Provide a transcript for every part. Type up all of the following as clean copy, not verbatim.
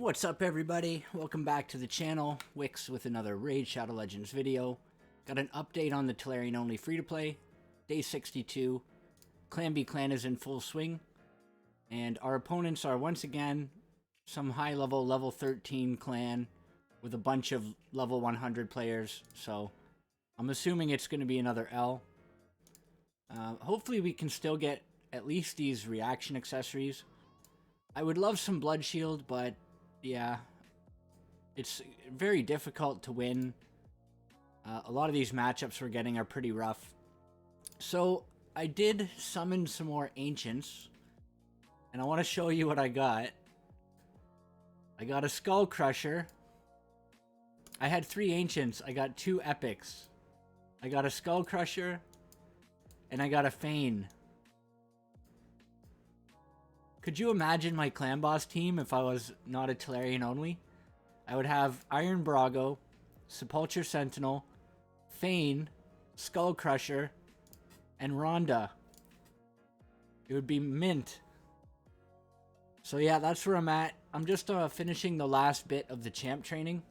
What's up, everybody? Welcome back to the channel. Wix with another Raid Shadow Legends video. Got an update on the Telerian only free-to-play. Day 62. Clan v Clan is in full swing. And our opponents are once again some high-level, level 13 clan with a bunch of level 100 players. So I'm assuming it's going to be another L. Hopefully we can still get at least these reaction accessories. I would love some Blood Shield, but yeah, it's very difficult to win. A lot of these matchups we're getting are pretty rough. So I did summon some more Ancients, and I want to show you what I got. I got a Skull Crusher. I had 3 Ancients. I got 2 Epics. I got a Skull Crusher, and I got a Feign. Could you imagine my clan boss team if I was not a Telerian only? I would have Iron Brago, Sepulture Sentinel, Feign, Skull Crusher, and Rhonda. It would be mint. So yeah, that's where I'm at. I'm just finishing the last bit of the champ training.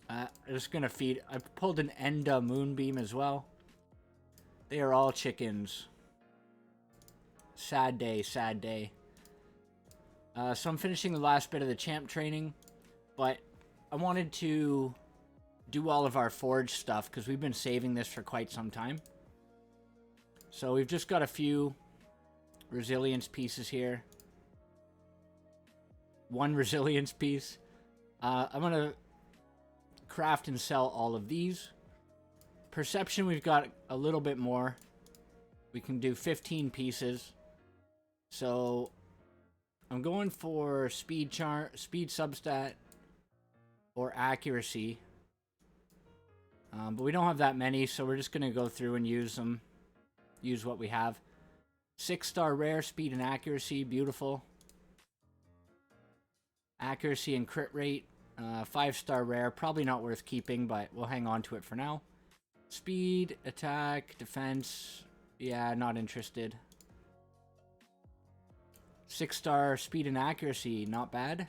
I'm just gonna feed. I pulled an Enda Moonbeam as well. They are all chickens. Sad day, sad day. So I'm finishing the last bit of the champ training, but I wanted to do all of our forge stuff because we've been saving this for quite some time. So we've just got a few resilience pieces here. 1 resilience piece. I'm going to craft and sell all of these. Perception, we've got a little bit more. We can do 15 pieces. So I'm going for speed substat or accuracy. But we don't have that many, so we're just going to go through and use them. Use what we have. 6-star rare, speed and accuracy, beautiful. Accuracy and crit rate, 5-star rare, probably not worth keeping, but we'll hang on to it for now. Speed, attack, defense, yeah, not interested. 6-star speed and accuracy, not bad.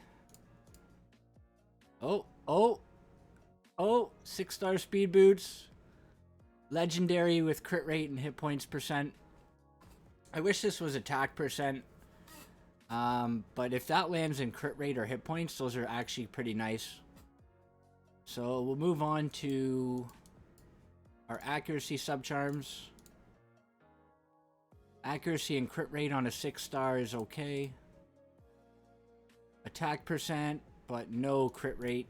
Oh, 6-star speed boots. Legendary with crit rate and hit points percent. I wish this was attack percent. But if that lands in crit rate or hit points, those are actually pretty nice. So we'll move on to our accuracy subcharms. Accuracy and crit rate on a 6-star is okay. Attack percent, but no crit rate.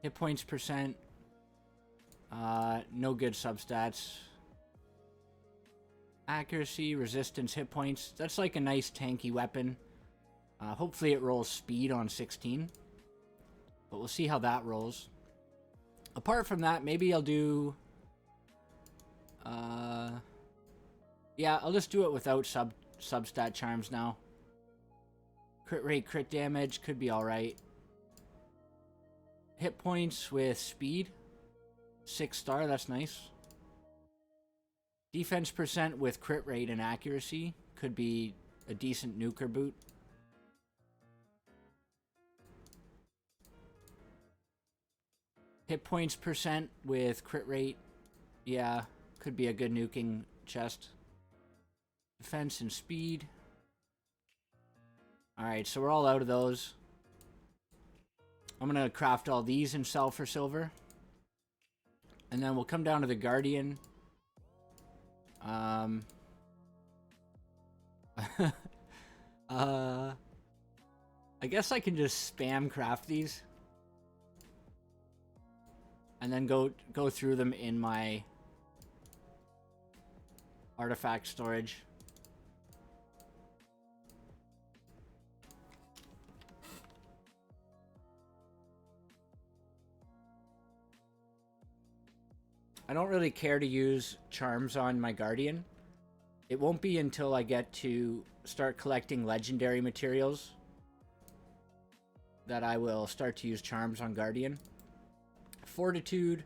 Hit points percent. No good substats. Accuracy, resistance, hit points. That's like a nice tanky weapon. Hopefully it rolls speed on 16. But we'll see how that rolls. Apart from that, maybe I'll do... yeah, I'll just do it without substat charms now. Crit rate, crit damage, could be alright. Hit points with speed. 6-star, that's nice. Defense percent with crit rate and accuracy. Could be a decent nuker boot. Hit points percent with crit rate. Yeah, could be a good nuking chest. Defense and speed. Alright, so we're all out of those. I'm going to craft all these and sell for silver. And then we'll come down to the Guardian. I guess I can just spam craft these. And then go through them in my artifact storage. I don't really care to use charms on my Guardian. It won't be until I get to start collecting legendary materials that I will start to use charms on Guardian. Fortitude.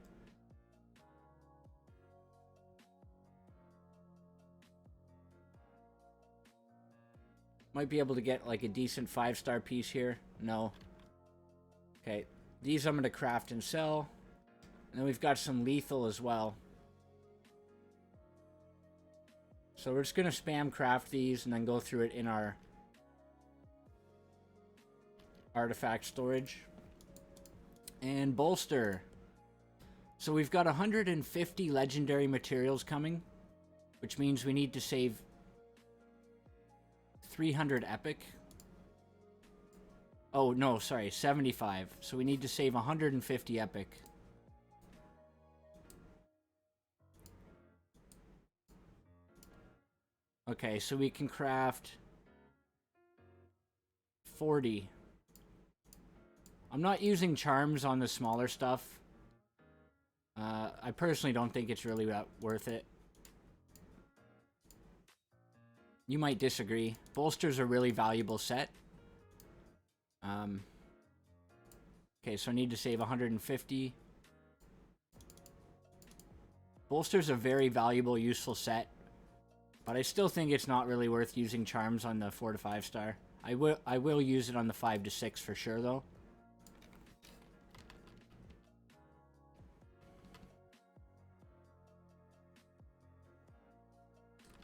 Might be able to get like a decent 5-star piece here. No. Okay. These I'm going to craft and sell. And then we've got some lethal as well. So we're just going to spam craft these and then go through it in our artifact storage. And bolster. So we've got 150 legendary materials coming, which means we need to save 300 epic. Oh, no, sorry, 75. So we need to save 150 epic. Okay, so we can craft 40. I'm not using charms on the smaller stuff. I personally don't think it's really worth it. You might disagree. Bolster's a really valuable set. Okay, so I need to save 150. Bolster's a very valuable, useful set. But I still think it's not really worth using charms on the 4 to 5 star. I will use it on the 5 to 6 for sure, though.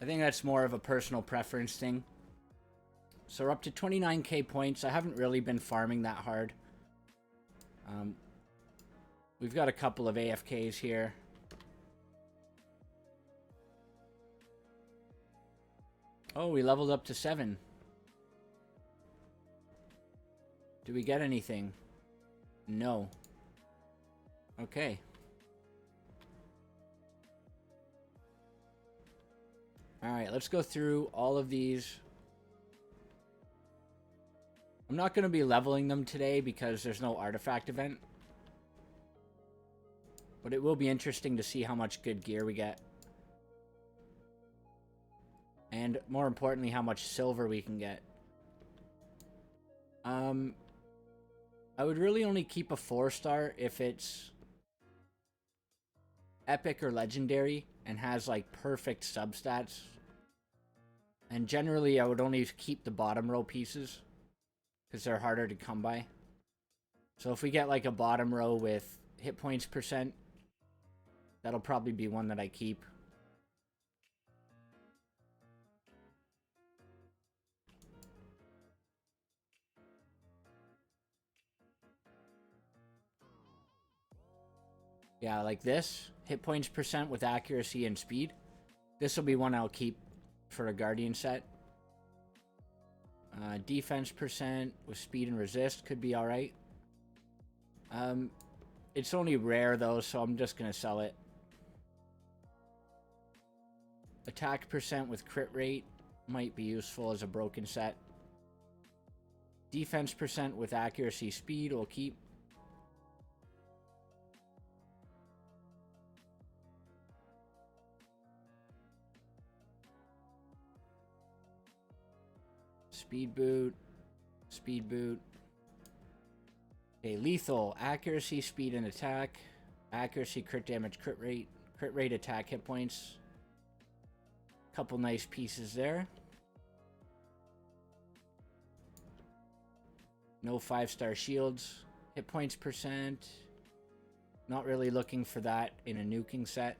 I think that's more of a personal preference thing. So we're up to 29k points. I haven't really been farming that hard. We've got a couple of AFKs here. Oh, we leveled up to 7. Do we get anything? No. Okay. Alright, let's go through all of these. I'm not going to be leveling them today because there's no artifact event. But it will be interesting to see how much good gear we get. And more importantly, how much silver we can get. I would really only keep a 4-star if it's epic or legendary and has like perfect substats. And generally I would only keep the bottom row pieces because they're harder to come by. So if we get like a bottom row with hit points percent, that'll probably be one that I keep. Yeah, like this. Hit points percent with accuracy and speed. This will be one I'll keep for a Guardian set. Defense percent with speed and resist could be alright. It's only rare though, so I'm just going to sell it. Attack percent with crit rate might be useful as a broken set. Defense percent with accuracy speed we'll keep. Speed boot. Speed boot. Okay, lethal. Accuracy, speed, and attack. Accuracy, crit damage, crit rate, attack, hit points. Couple nice pieces there. No 5-star shields. Hit points percent. Not really looking for that in a nuking set.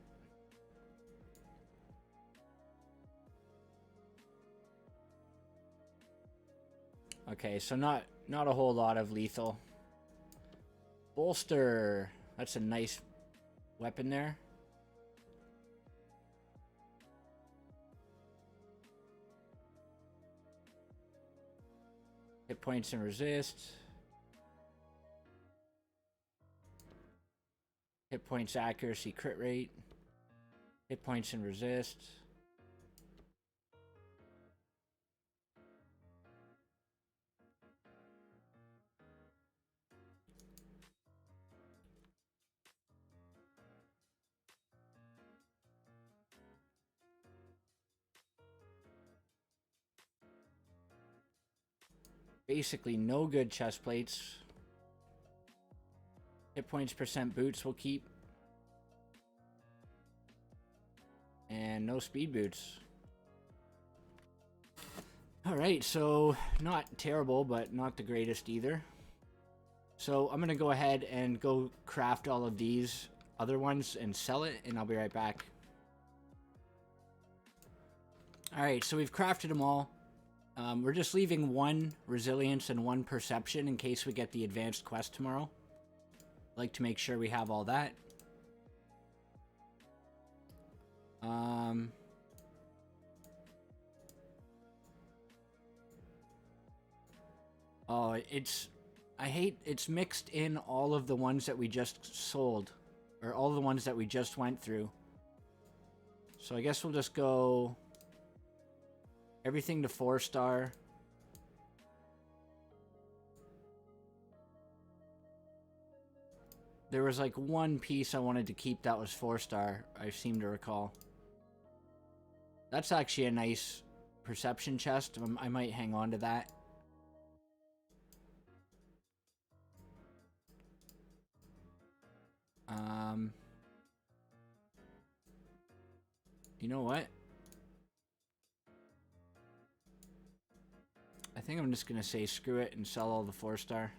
Okay, so not a whole lot of lethal. Bolster. That's a nice weapon there. Hit points and resist. Hit points, accuracy, crit rate. Hit points and resist. Basically no good chest plates. Hit points percent boots we'll keep. And no speed boots. Alright, so not terrible, but not the greatest either. So I'm going to go ahead and go craft all of these other ones and sell it, and I'll be right back. Alright, so we've crafted them all. We're just leaving one resilience and one perception in case we get the advanced quest tomorrow. Like to make sure we have all that. Oh, it's mixed in all of the ones that we just sold. Or all the ones that we just went through. So I guess we'll just go everything to 4-star. There was like one piece I wanted to keep that was 4-star, I seem to recall. That's actually a nice perception chest. I might hang on to that. You know what? I think I'm just gonna say screw it and sell all the 4-star.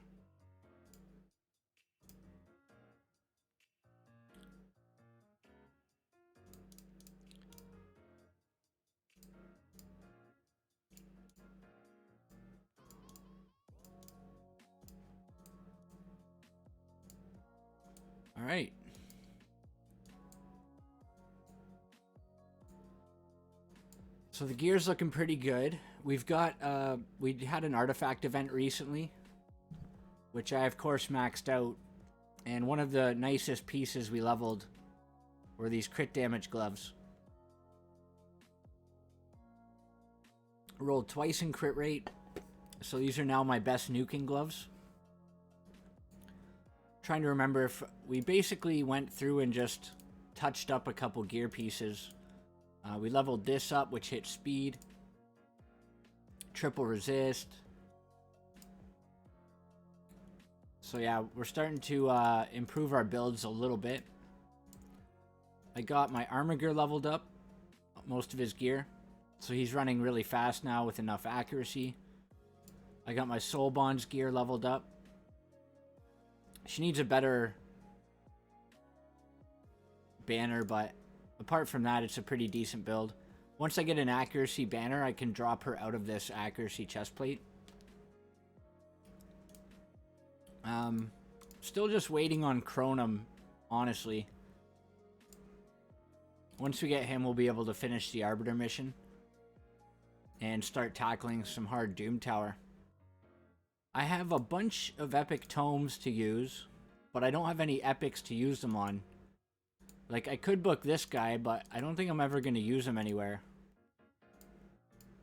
All right. So the gear's looking pretty good. We've got, we had an artifact event recently, which I, of course, maxed out. And one of the nicest pieces we leveled were these crit damage gloves. Rolled twice in crit rate. So these are now my best nuking gloves. Trying to remember if we basically went through and just touched up a couple gear pieces. We leveled this up, which hit speed, triple resist. So yeah, we're starting to improve our builds a little bit. I got my armor gear leveled up, most of his gear. So he's running really fast now with enough accuracy. I got my soul bonds gear leveled up. She needs a better banner, but apart from that, it's a pretty decent build. Once I get an accuracy banner, I can drop her out of this accuracy chestplate. Still just waiting on Chronum, honestly. Once we get him, we'll be able to finish the Arbiter mission and start tackling some hard Doom Tower. I have a bunch of epic tomes to use, but I don't have any epics to use them on. Like, I could book this guy, but I don't think I'm ever going to use him anywhere.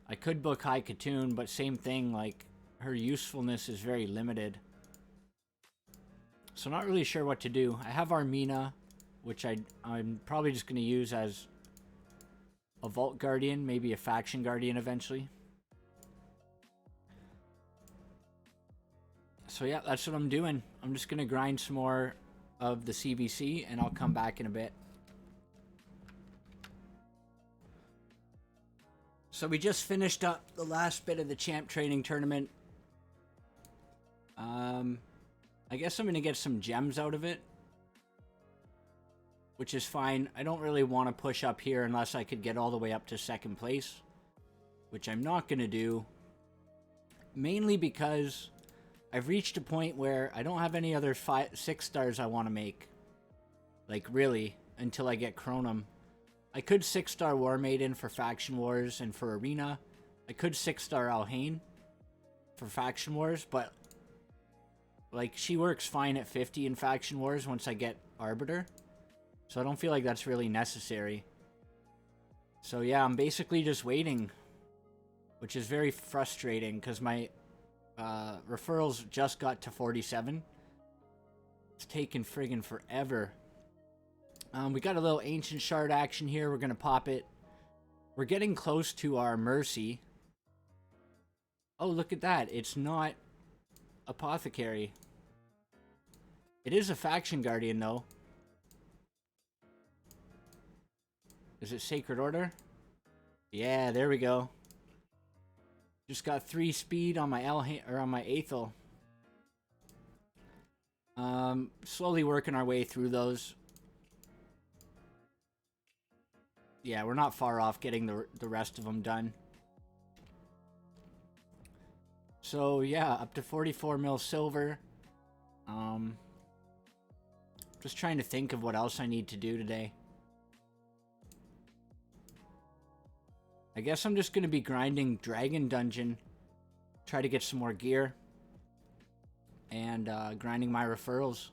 I could book High Katoon, but same thing, like, her usefulness is very limited. So not really sure what to do. I have Armina, which I'm probably just going to use as a Vault Guardian, maybe a Faction Guardian eventually. So yeah, that's what I'm doing. I'm just going to grind some more of the CvC, and I'll come back in a bit. So we just finished up the last bit of the champ training tournament. I guess I'm going to get some gems out of it, which is fine. I don't really want to push up here unless I could get all the way up to second place, which I'm not going to do, mainly because I've reached a point where I don't have any other 6 stars I want to make. Like, really, until I get Chronum. I could 6-star War Maiden for Faction Wars and for Arena. I could 6-star Alhain for Faction Wars, but like, she works fine at 50 in Faction Wars once I get Arbiter. So I don't feel like that's really necessary. So yeah, I'm basically just waiting, which is very frustrating because my referrals just got to 47. It's taken friggin' forever. We got a little Ancient Shard action here. We're going to pop it. We're getting close to our Mercy. Oh, look at that. It's not Apothecary. It is a Faction Guardian, though. Is it Sacred Order? Yeah, there we go. Just got 3 speed on my or on my Aethel. Slowly working our way through those. Yeah, we're not far off getting the rest of them done. So yeah, up to 44 mil silver. Just trying to think of what else I need to do today. I guess I'm just going to be grinding Dragon Dungeon. Try to get some more gear. And grinding my referrals.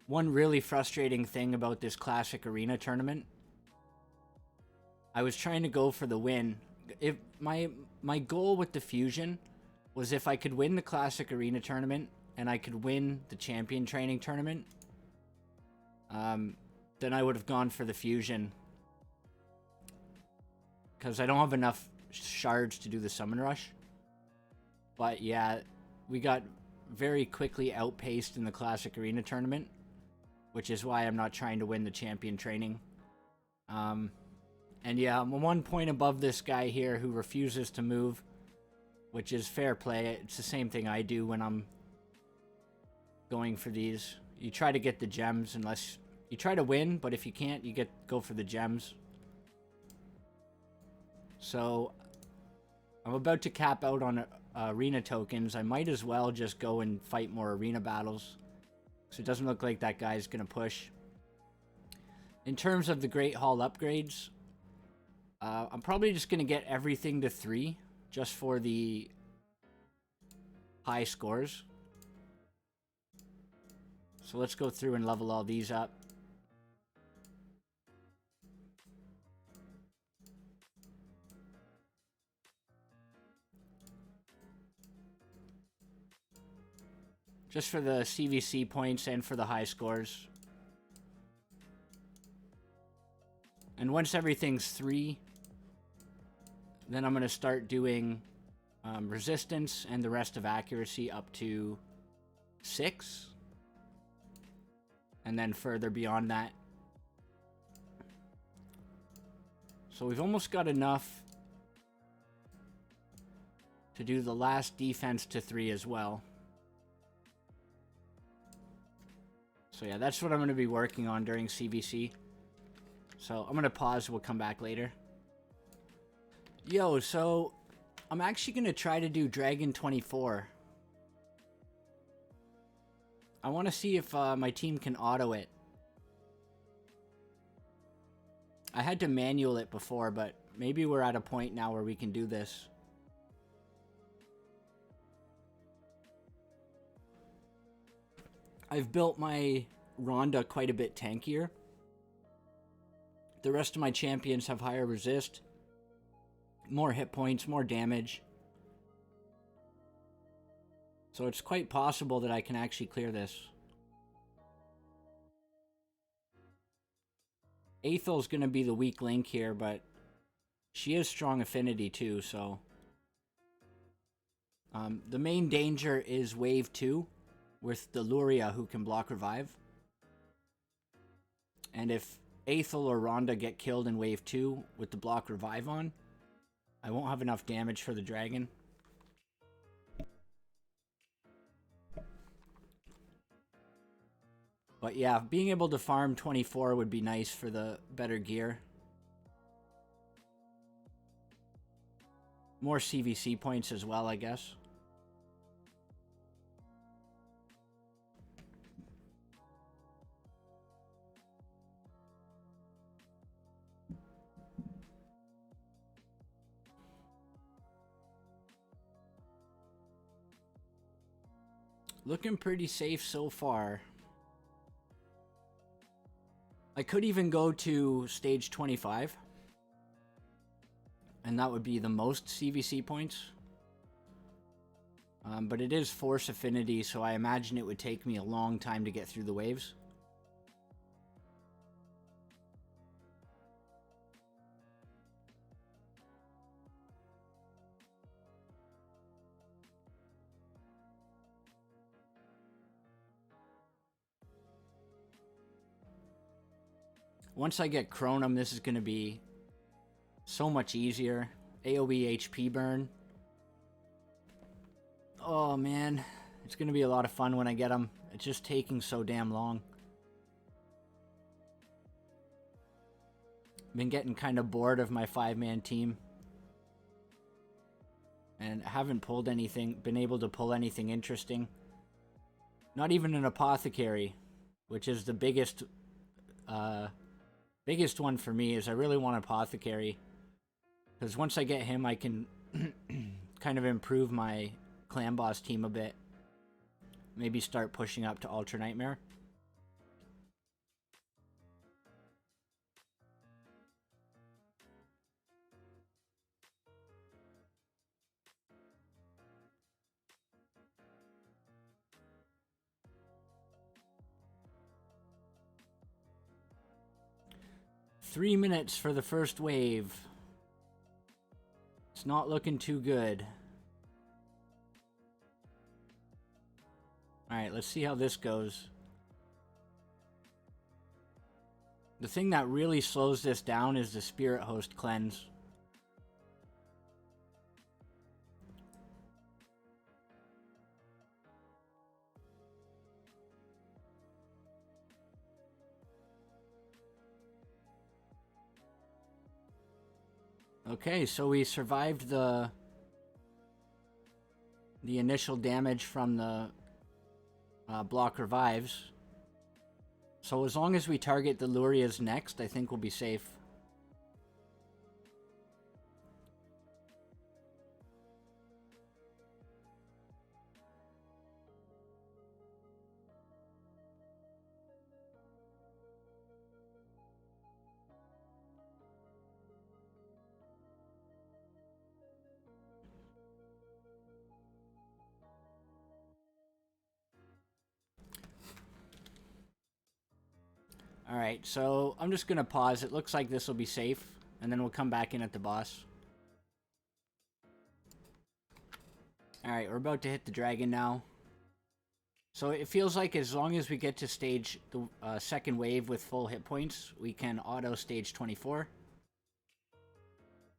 One really frustrating thing about this classic arena tournament. I was trying to go for the win. If my goal with the fusion was if I could win the classic arena tournament and I could win the champion training tournament, then I would have gone for the fusion. Because I don't have enough shards to do the summon rush. But yeah, we got very quickly outpaced in the classic arena tournament, which is why I'm not trying to win the champion training. And yeah, I'm 1 point above this guy here who refuses to move, which is fair play. It's the same thing I do when I'm going for these. You try to get the gems unless you try to win, but if you can't, you go for the gems. So I'm about to cap out on arena tokens. I might as well just go and fight more arena battles, so it doesn't look like that guy's gonna push. In terms of the Great Hall upgrades, I'm probably just gonna get everything to 3 just for the high scores. So let's go through and level all these up. Just for the CvC points and for the high scores. And once everything's 3, then I'm going to start doing resistance and the rest of accuracy up to 6. And then further beyond that. So we've almost got enough to do the last defense to 3 as well. So yeah, that's what I'm going to be working on during CvC. So I'm going to pause, we'll come back later. Yo, so I'm actually going to try to do Dragon 24. I want to see if my team can auto it. I had to manual it before, but maybe we're at a point now where we can do this. I've built my Rhonda quite a bit tankier. The rest of my champions have higher resist, more hit points, more damage. So it's quite possible that I can actually clear this. Aethel's going to be the weak link here, but she is strong affinity too, so... the main danger is wave 2 with the Luria who can block revive. And if Aethel or Rhonda get killed in wave 2 with the block revive on, I won't have enough damage for the dragon. But yeah, being able to farm 24 would be nice for the better gear. More CvC points as well, I guess. Looking pretty safe so far. I could even go to stage 25. And that would be the most CvC points. But it is force affinity, so I imagine it would take me a long time to get through the waves. Once I get Chronum, this is going to be so much easier. AoE HP burn. Oh man, it's gonna be a lot of fun when I get them. It's just taking so damn long. Been getting kind of bored of my 5-man team. And I haven't pulled anything, been able to pull anything interesting. Not even an apothecary, which is the biggest one for me. Is I really want apothecary, because once I get him, I can kind of improve my clan boss team a bit. Maybe start pushing up to Ultra Nightmare. Three minutes for the first wave. It's not looking too good. Alright, let's see how this goes. The thing that really slows this down is the Spirit Host cleanse. Okay, so we survived the initial damage from the block revives. So as long as we target the Lurias next, I think we'll be safe. Alright, so I'm just going to pause. It looks like this will be safe, and then we'll come back in at the boss. Alright, we're about to hit the dragon now. So it feels like as long as we get to stage the second wave with full hit points, we can auto stage 24.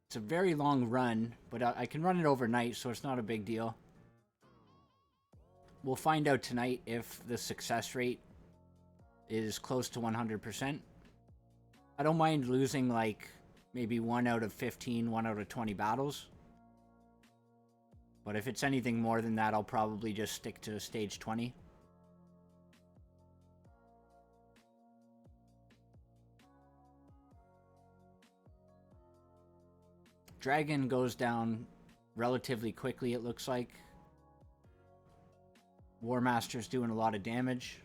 It's a very long run, but I can run it overnight, so it's not a big deal. We'll find out tonight if the success rate is close to 100%. I don't mind losing like maybe 1 out of 15, 1 out of 20 battles. But if it's anything more than that, I'll probably just stick to stage 20. Dragon goes down relatively quickly, it looks like. War Master's doing a lot of damage.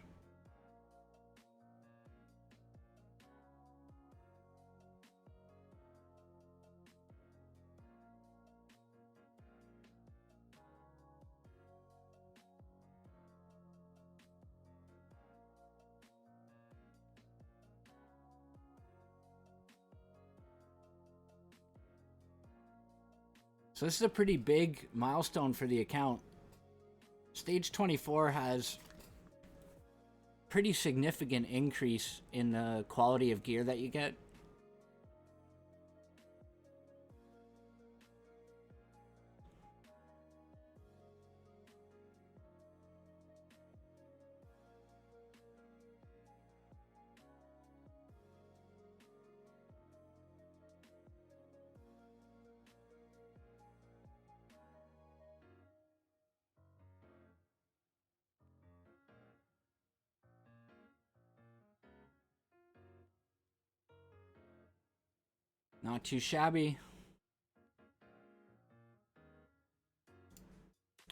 So this is a pretty big milestone for the account. Stage 24 has pretty significant increase in the quality of gear that you get. Not too shabby.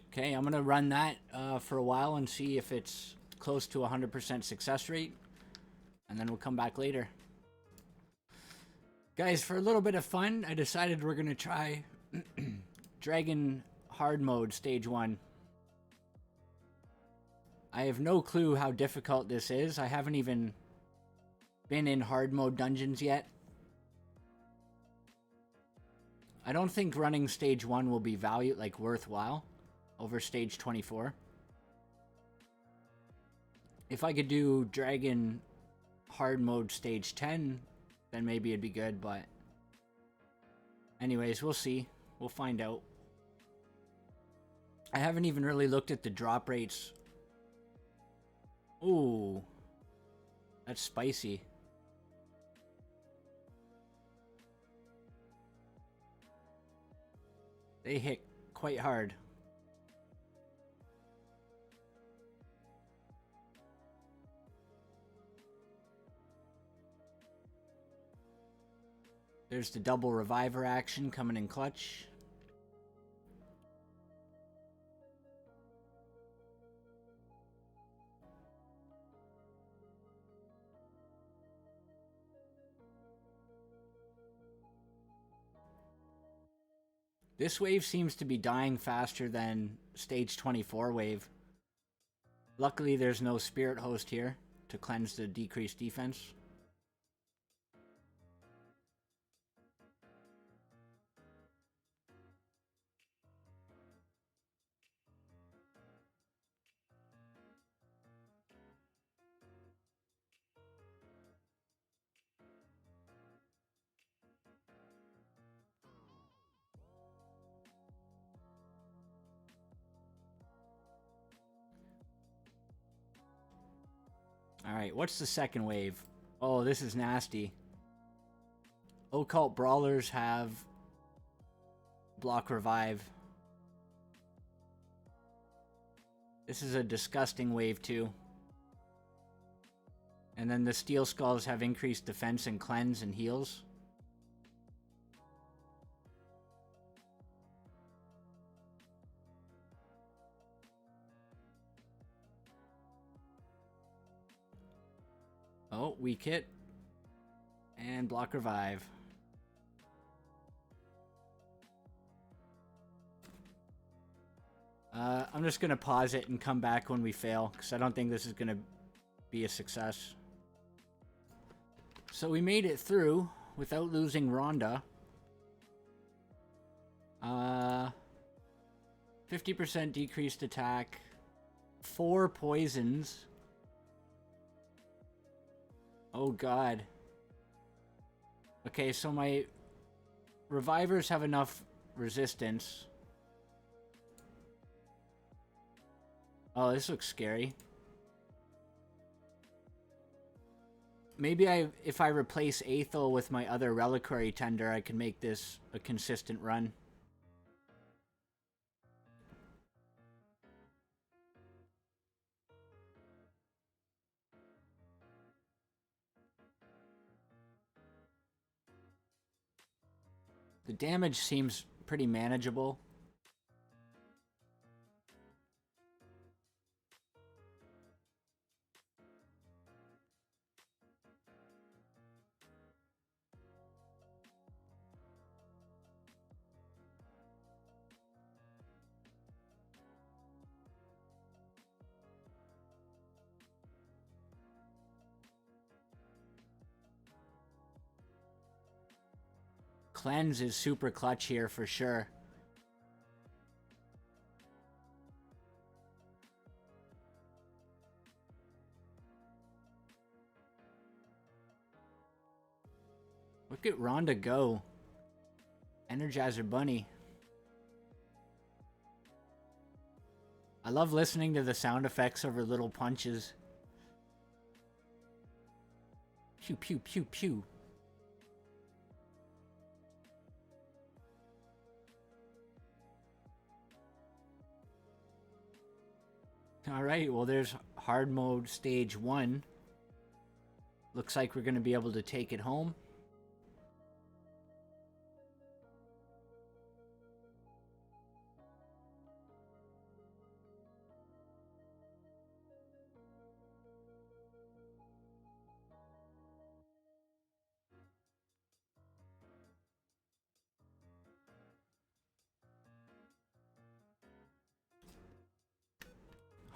Okay, I'm going to run that for a while and see if it's close to 100% success rate. And then we'll come back later. Guys, for a little bit of fun, I decided we're going to try Dragon Hard Mode Stage 1. I have no clue how difficult this is. I haven't even been in Hard Mode dungeons yet. I don't think running stage 1 will be worthwhile over stage 24. If I could do Dragon Hard Mode stage 10, then maybe it'd be good, but anyways, we'll see. We'll find out. I haven't even really looked at the drop rates. Ooh. That's spicy. They hit quite hard. There's the double reviver action coming in clutch. This wave seems to be dying faster than stage 24 wave. Luckily there's no spirit host here to cleanse the decreased defense. Alright, what's the second wave? Oh, this is nasty. Occult Brawlers have block revive. This is a disgusting wave too. And then the Steel Skulls have increased defense and cleanse and heals. Oh, weak hit. And block revive. I'm just going to pause it and come back when we fail, because I don't think this is going to be a success. So we made it through without losing Rhonda. 50% decreased attack. 4 poisons. Oh god. Okay, so my revivers have enough resistance. Oh, this looks scary. Maybe if I replace Aethel with my other Reliquary Tender, I can make this a consistent run. The damage seems pretty manageable. Cleanse is super clutch here for sure. Look at Rhonda go. Energizer Bunny. I love listening to the sound effects of her little punches. Pew pew pew pew. Alright, well there's hard mode stage 1. Looks like we're going to be able to take it home.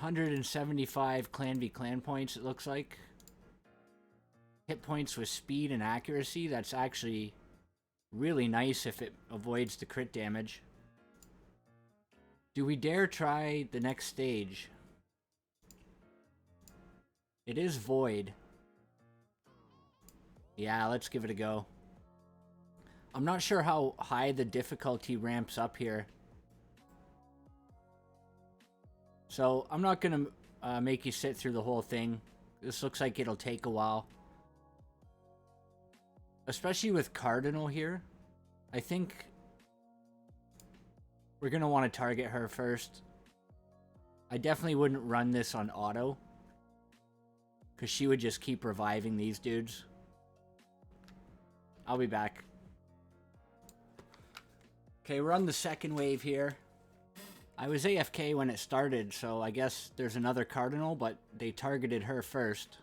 $175 Clan v Clan points, it looks like. Hit points with speed and accuracy. That's actually really nice if it avoids the crit damage. Do we dare try the next stage? It is Void. Yeah, let's give it a go. I'm not sure how high the difficulty ramps up here. So I'm not going to make you sit through the whole thing. This looks like it'll take a while. Especially with Cardinal here. I think we're going to want to target her first. I definitely wouldn't run this on auto, because she would just keep reviving these dudes. I'll be back. Okay, we're on the second wave here. I was AFK when it started, so I guess there's another Cardinal, but they targeted her first.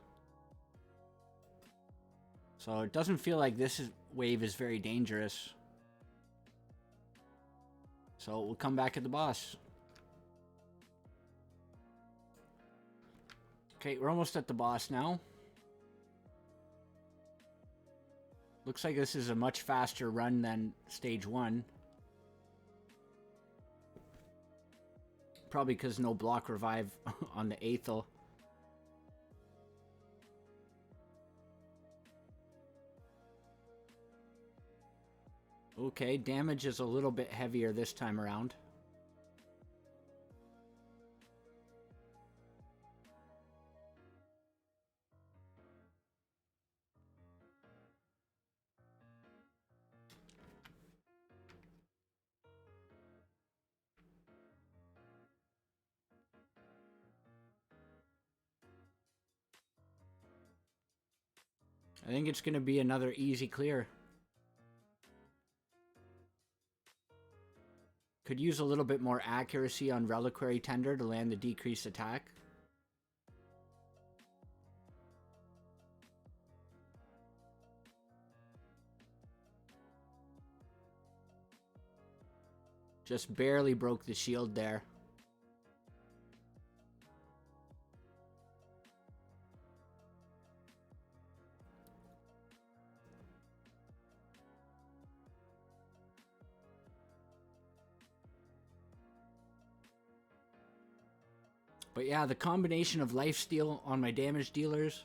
So it doesn't feel like this wave is very dangerous. So we'll come back at the boss. Okay, we're almost at the boss now. Looks like this is a much faster run than stage 1. Probably because no block revive on the Aethel. Okay, damage is a little bit heavier this time around. I think it's going to be another easy clear. Could use a little bit more accuracy on Reliquary Tender to land the decreased attack. Just barely broke the shield there. But yeah, the combination of lifesteal on my damage dealers,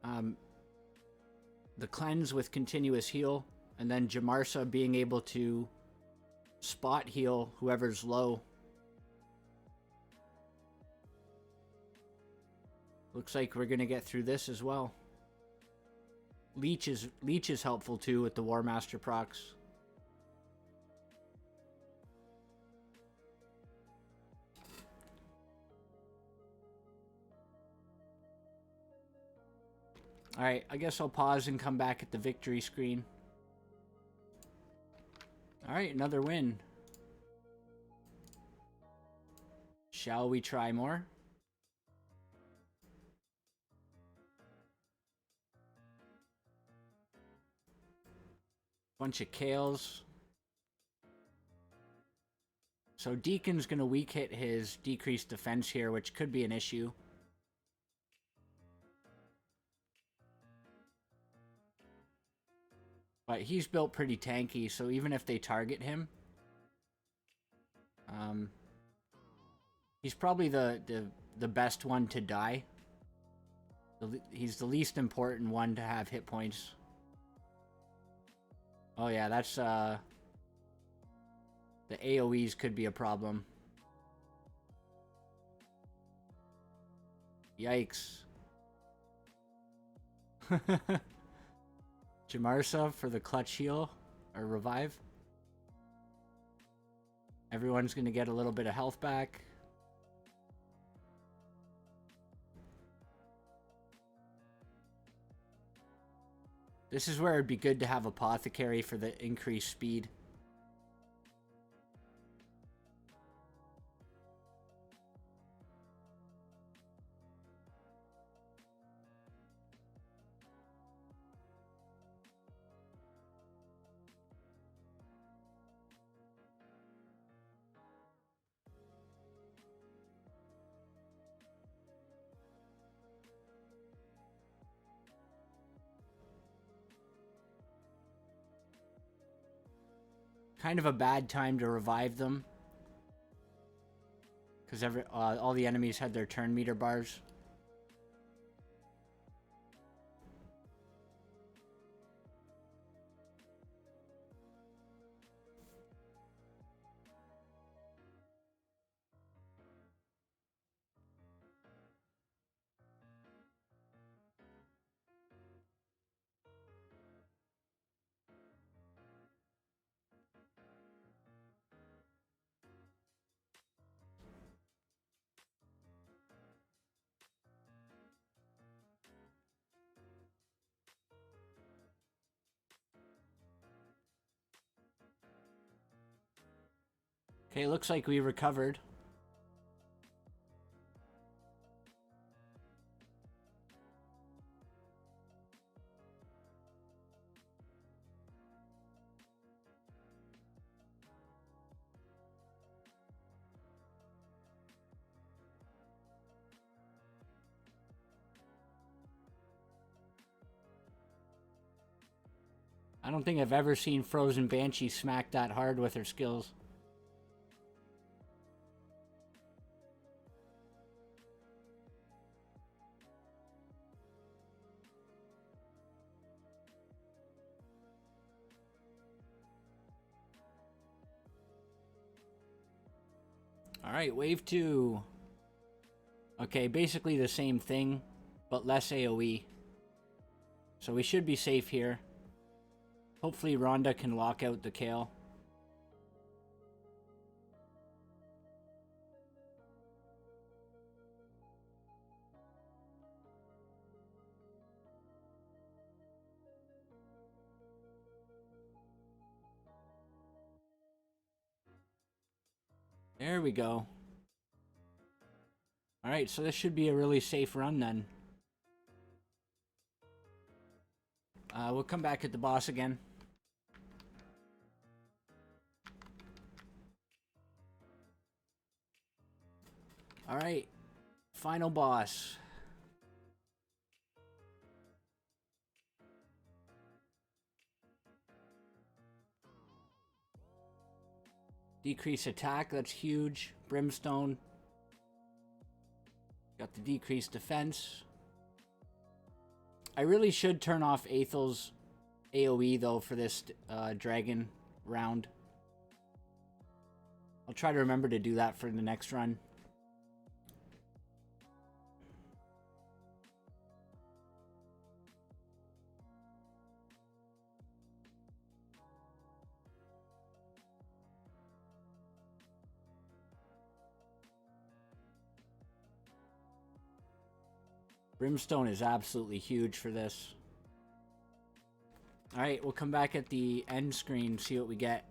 the cleanse with continuous heal, and then Jamarsa being able to spot heal whoever's low. Looks like we're gonna get through this as well. Leech is helpful too with the War Master procs. Alright, I guess I'll pause and come back at the victory screen. Alright, another win. Shall we try more? Bunch of Kales. So Deacon's gonna weak hit his decreased defense here, which could be an issue. But he's built pretty tanky, so even if they target him, he's probably the best one to die. He's the least important one to have hit points. Oh yeah, that's the AoEs could be a problem. Yikes. Jamarsa for the clutch heal or revive. Everyone's gonna get a little bit of health back. This is where it'd be good to have Apothecary for the increased speed. Kind of a bad time to revive them, because all the enemies had their turn meter bars. Okay, looks like we recovered. I don't think I've ever seen Frozen Banshee smack that hard with her skills. Alright, wave 2. Okay, basically the same thing, but less AoE. So we should be safe here. Hopefully Rhonda can lock out the Kale. There we go. Alright, so this should be a really safe run then. We'll come back at the boss again. Alright, final boss. Decrease attack, that's huge. Brimstone. Got the decreased defense. I really should turn off Aethel's AoE though for this dragon round. I'll try to remember to do that for the next run. Brimstone is absolutely huge for this. Alright, we'll come back at the end screen, see what we get.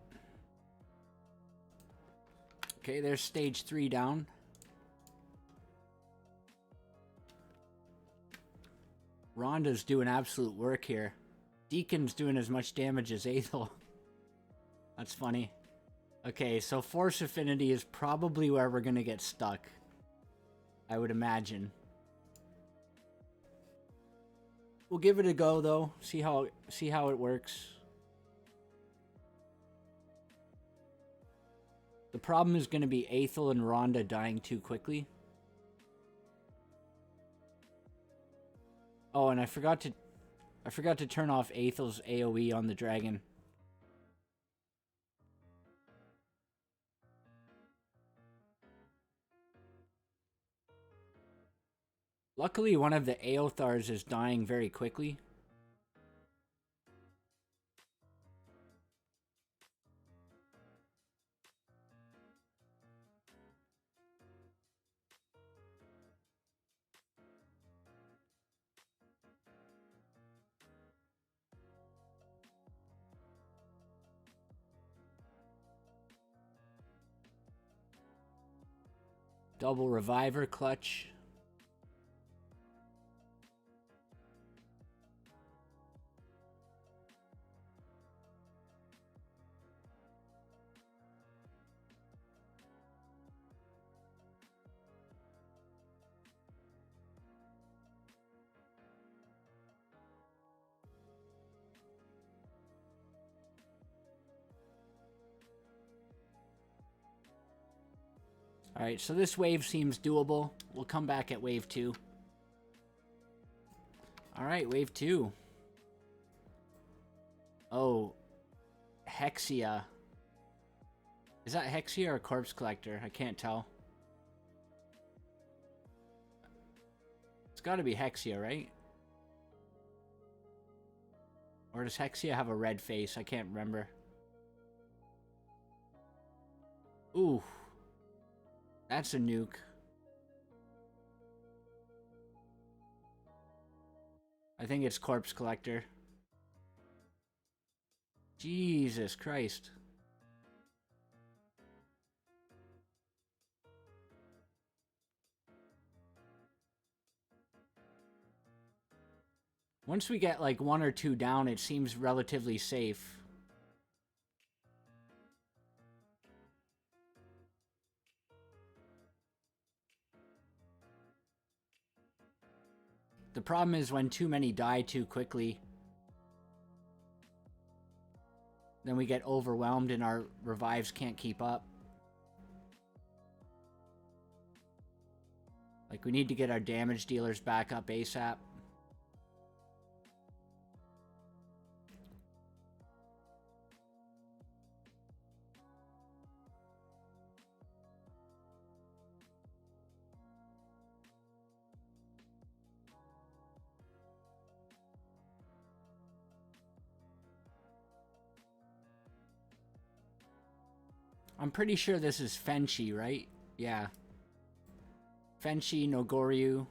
Okay, there's stage 3 down. Rhonda's doing absolute work here. Deacon's doing as much damage as Aethel. That's funny. Okay, so Force Affinity is probably where we're gonna get stuck, I would imagine. We'll give it a go though. See how it works. The problem is going to be Aethel and Rhonda dying too quickly. Oh, and I forgot to turn off Aethel's AoE on the dragon. Luckily, one of the Aothars is dying very quickly. Double Reviver Clutch. Alright, so this wave seems doable. We'll come back at wave 2. Alright, wave 2. Oh, Hexia. Is that Hexia or Corpse Collector? I can't tell. It's gotta be Hexia, right? Or does Hexia have a red face? I can't remember. Ooh. That's a nuke. I think it's Corpse Collector. Jesus Christ. Once we get like 1 or 2 down, it seems relatively safe. The problem is when too many die too quickly, then we get overwhelmed and our revives can't keep up. Like, we need to get our damage dealers back up ASAP. I'm pretty sure this is Fenshi, right? Yeah. Fenshi, Nogoryu.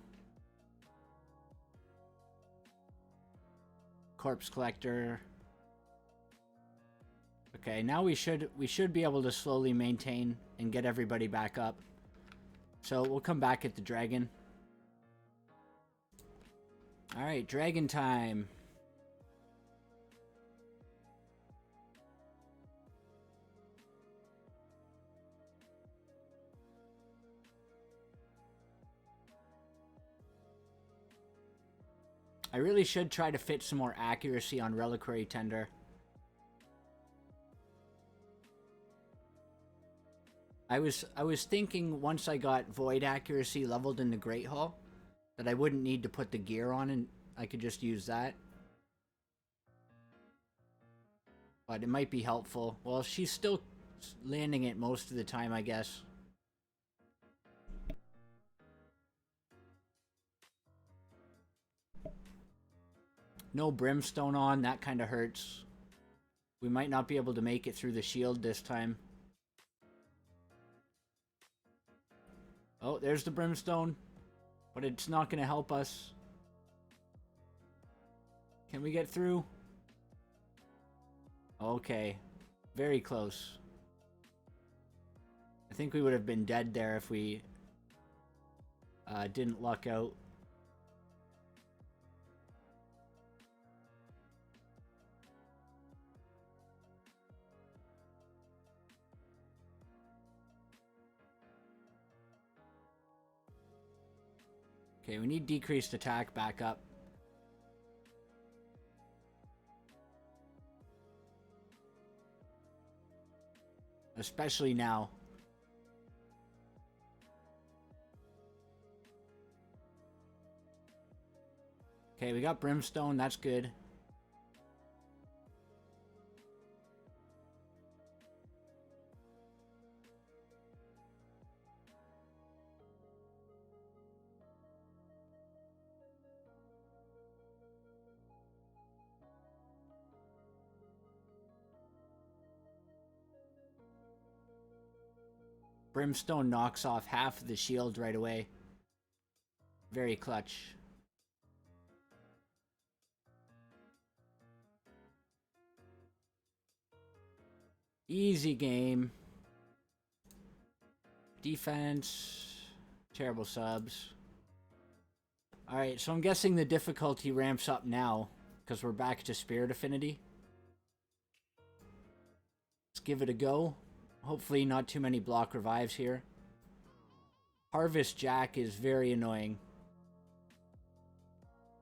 Corpse Collector. Okay, now we should be able to slowly maintain and get everybody back up. So we'll come back at the dragon. Alright, dragon time. I really should try to fit some more accuracy on Reliquary Tender. I was thinking once I got Void accuracy leveled in the Great Hall that I wouldn't need to put the gear on and I could just use that. But it might be helpful. Well, she's still landing it most of the time, I guess. No brimstone on, that kind of hurts. We might not be able to make it through the shield this time. Oh, there's the brimstone. But it's not going to help us. Can we get through? Okay. Very close. I think we would have been dead there if we didn't luck out. Okay, we need decreased attack back up. Especially now. Okay, we got brimstone, that's good. Brimstone knocks off half of the shield right away. Very clutch. Easy game. Defense. Terrible subs. Alright, so I'm guessing the difficulty ramps up now because we're back to Spirit Affinity. Let's give it a go. Hopefully not too many block revives here. Harvest Jack is very annoying.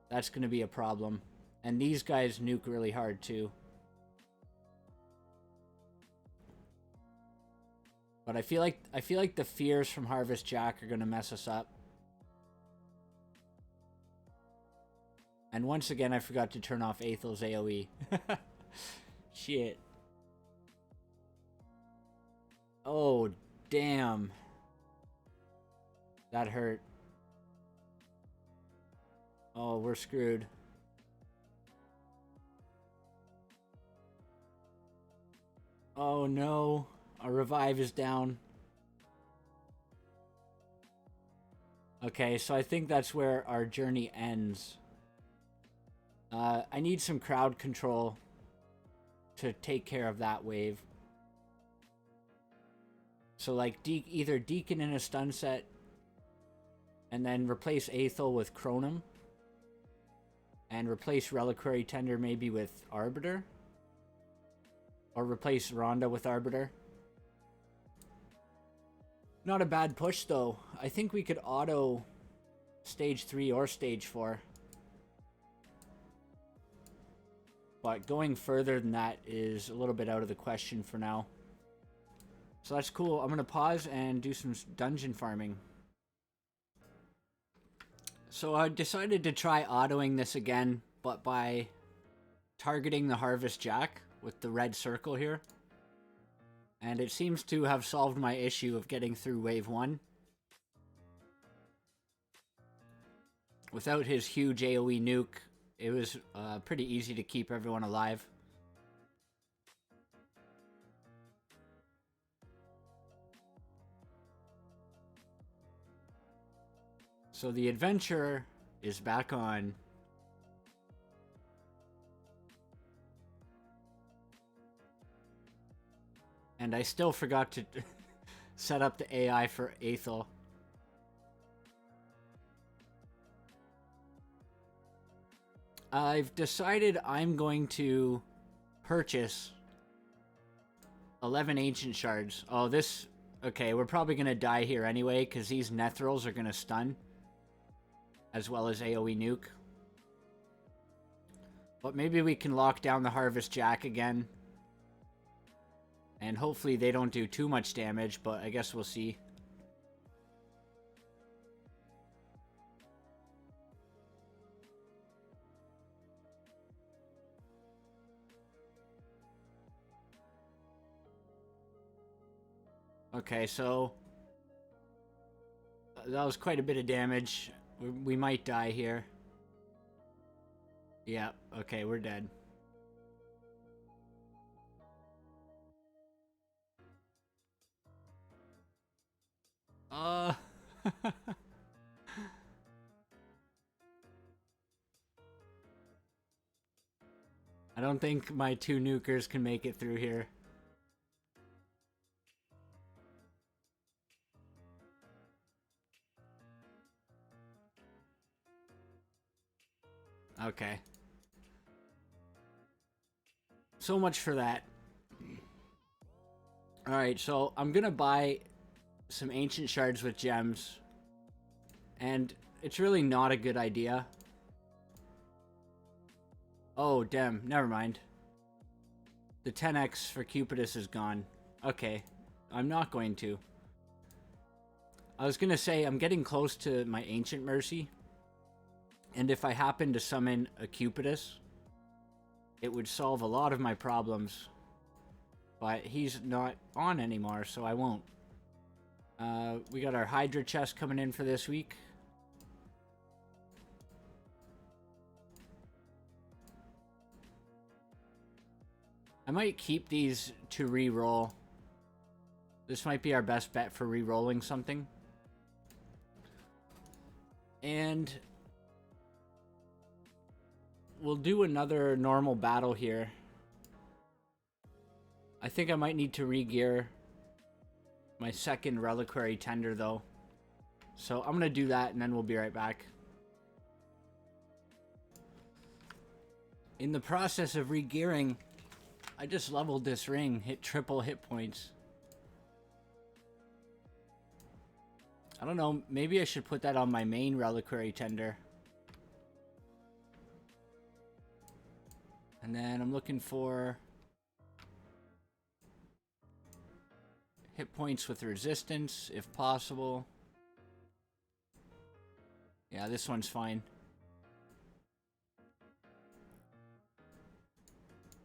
That's going to be a problem. And these guys nuke really hard too. But I feel like the fears from Harvest Jack are going to mess us up. And once again, I forgot to turn off Aethel's AoE. Shit. Oh, damn. That hurt. Oh, we're screwed. Oh no. Our revive is down. Okay, so I think that's where our journey ends. I need some crowd control to take care of that wave. So like either Deacon in a stun set and then replace Aethel with Chronum. And replace Reliquary Tender maybe with Arbiter. Or replace Rhonda with Arbiter. Not a bad push though. I think we could auto stage 3 or stage 4. But going further than that is a little bit out of the question for now. So that's cool. I'm going to pause and do some dungeon farming. So I decided to try autoing this again, but by targeting the Harvest Jack with the red circle here. And it seems to have solved my issue of getting through wave 1. Without his huge AoE nuke, it was pretty easy to keep everyone alive. So the adventure is back on. And I still forgot to set up the AI for Aethel. I've decided I'm going to purchase 11 Ancient Shards. Oh, this... Okay, we're probably going to die here anyway, because these Nethrils are going to stun. As well as AoE nuke. But maybe we can lock down the Harvest Jack again. And hopefully they don't do too much damage, but I guess we'll see. Okay, so that was quite a bit of damage. We might die here. Yeah, okay, we're dead. I don't think my 2 nukers can make it through here. Okay. So much for that. Alright, so I'm gonna buy some Ancient Shards with gems. And it's really not a good idea. Oh, damn. Never mind. The 10x for Cupidus is gone. Okay. I'm not going to. I was gonna say, I'm getting close to my Ancient Mercy. And if I happen to summon a Cupidus, it would solve a lot of my problems. But he's not on anymore, so I won't. We got our Hydra Chest coming in for this week. I might keep these to re-roll. This might be our best bet for re-rolling something. And we'll do another normal battle here. I think I might need to re-gear my second Reliquary Tender though. So I'm gonna do that and then we'll be right back. In the process of re-gearing, I just leveled this ring, hit triple hit points. I don't know, maybe I should put that on my main Reliquary Tender. And then I'm looking for hit points with resistance, if possible. Yeah, this one's fine.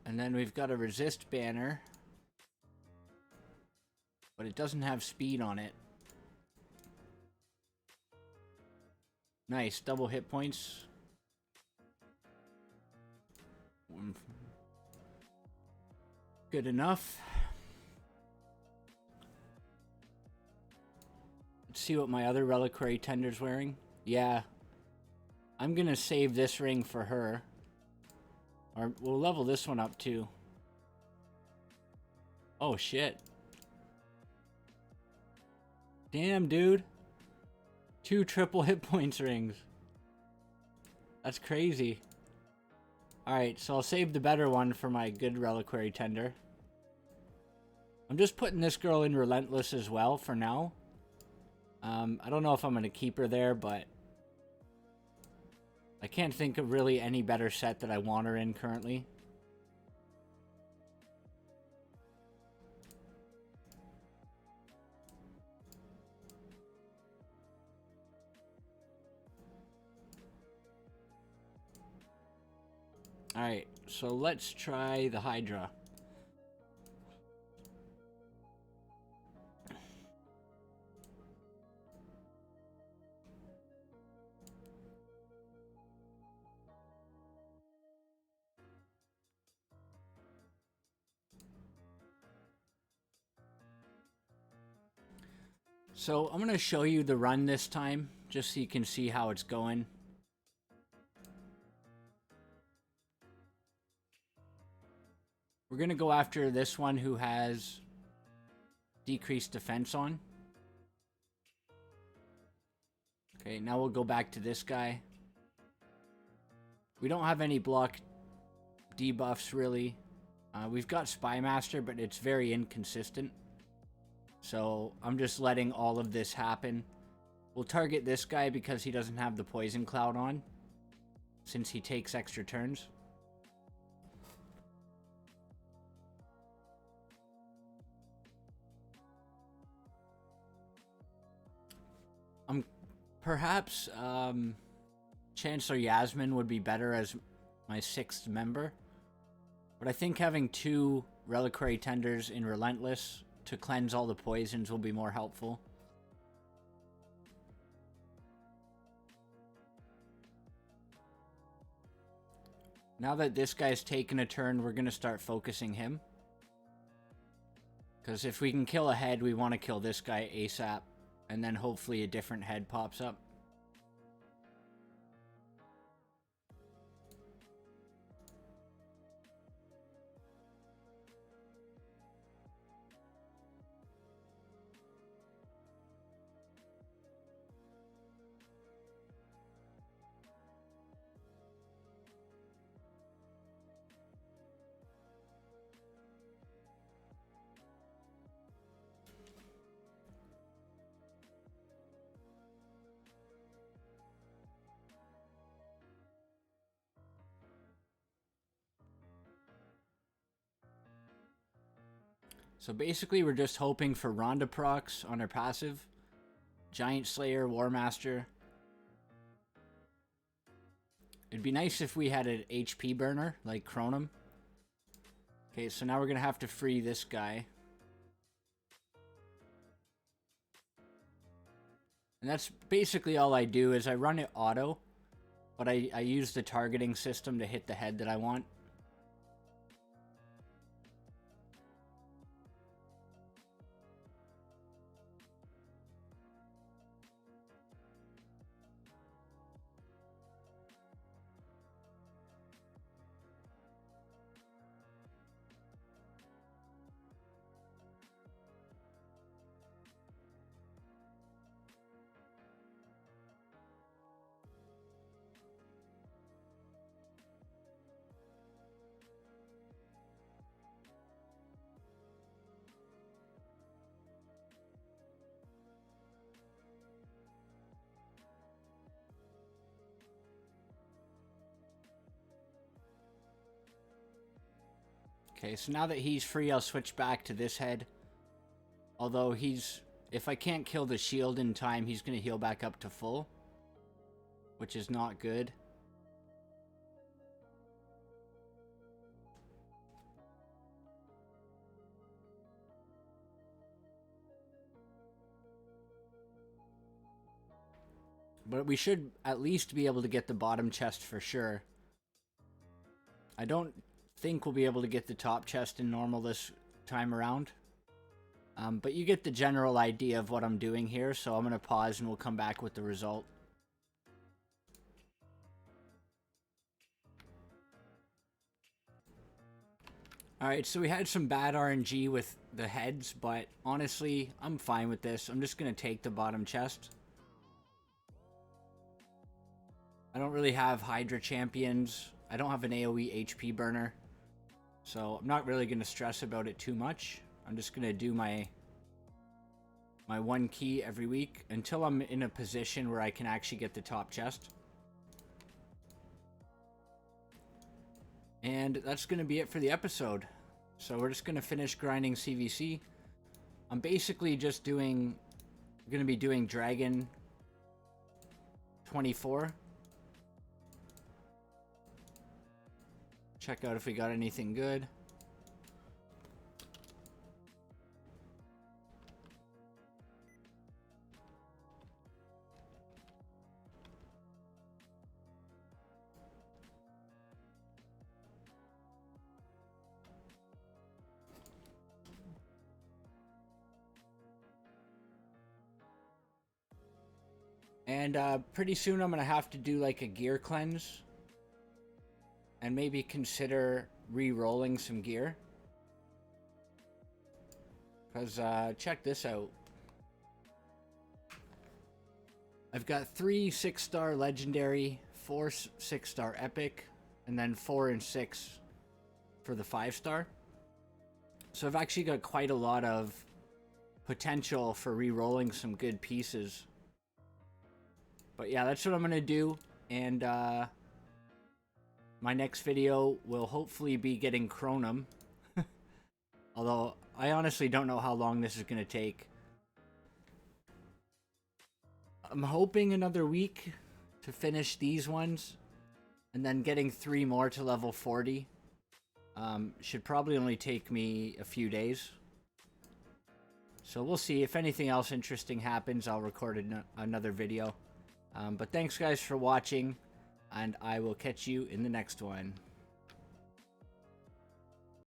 And then we've got a resist banner. But it doesn't have speed on it. Nice, double hit points. Good enough. Let's see what my other Reliquary Tender's wearing. Yeah. I'm gonna save this ring for her. Or we'll level this one up too. Oh shit. Damn, dude. 2 triple hit points rings. That's crazy. Alright, so I'll save the better one for my good reliquary tender. I'm just putting this girl in Relentless as well for now. I don't know if I'm going to keep her there, but I can't think of really any better set that I want her in currently. Alright, so let's try the Hydra. So I'm going to show you the run this time, just so you can see how it's going. We're going to go after this one who has decreased defense on. Okay, now we'll go back to this guy. We don't have any block debuffs really. We've got Spy Master, but it's very inconsistent. So I'm just letting all of this happen. We'll target this guy because he doesn't have the Poison Cloud on, since he takes extra turns. Perhaps Chancellor Yasmin would be better as my 6th member. But I think having 2 Reliquary Tenders in Relentless to cleanse all the poisons will be more helpful. Now that this guy's taken a turn, we're going to start focusing him. Because if we can kill a head, we want to kill this guy ASAP. And then hopefully a different head pops up. So basically we're just hoping for Ronda procs on our passive. Giant Slayer, War Master. It'd be nice if we had an HP burner, like Chronum. Okay, so now we're going to have to free this guy. And that's basically all I do, is I run it auto. But I use the targeting system to hit the head that I want. Okay, so now that he's free, I'll switch back to this head. Although if I can't kill the shield in time, he's going to heal back up to full. Which is not good. But we should at least be able to get the bottom chest for sure. I don't think we'll be able to get the top chest in normal this time around. But you get the general idea of what I'm doing here, so I'm going to pause and we'll come back with the result. Alright, so we had some bad RNG with the heads, but honestly, I'm fine with this. I'm just going to take the bottom chest. I don't really have Hydra champions. I don't have an AoE HP burner. So I'm not really going to stress about it too much. I'm just going to do my one key every week until I'm in a position where I can actually get the top chest. And that's going to be it for the episode. So we're just going to finish grinding CvC. I'm basically just going to be doing Dragon 24. Check out if we got anything good. And pretty soon I'm going to have to do like a gear cleanse. And maybe consider re-rolling some gear. Because check this out. I've got 3 6-star legendary, 4 6-star epic, and then 4 and 6 for the 5-star. So I've actually got quite a lot of potential for re-rolling some good pieces. But yeah, that's what I'm going to do. And my next video will hopefully be getting Chronum. Although, I honestly don't know how long this is going to take. I'm hoping another week to finish these ones. And then getting 3 more to level 40. Should probably only take me a few days. So we'll see. If anything else interesting happens, I'll record another video. But thanks guys for watching. And I will catch you in the next one.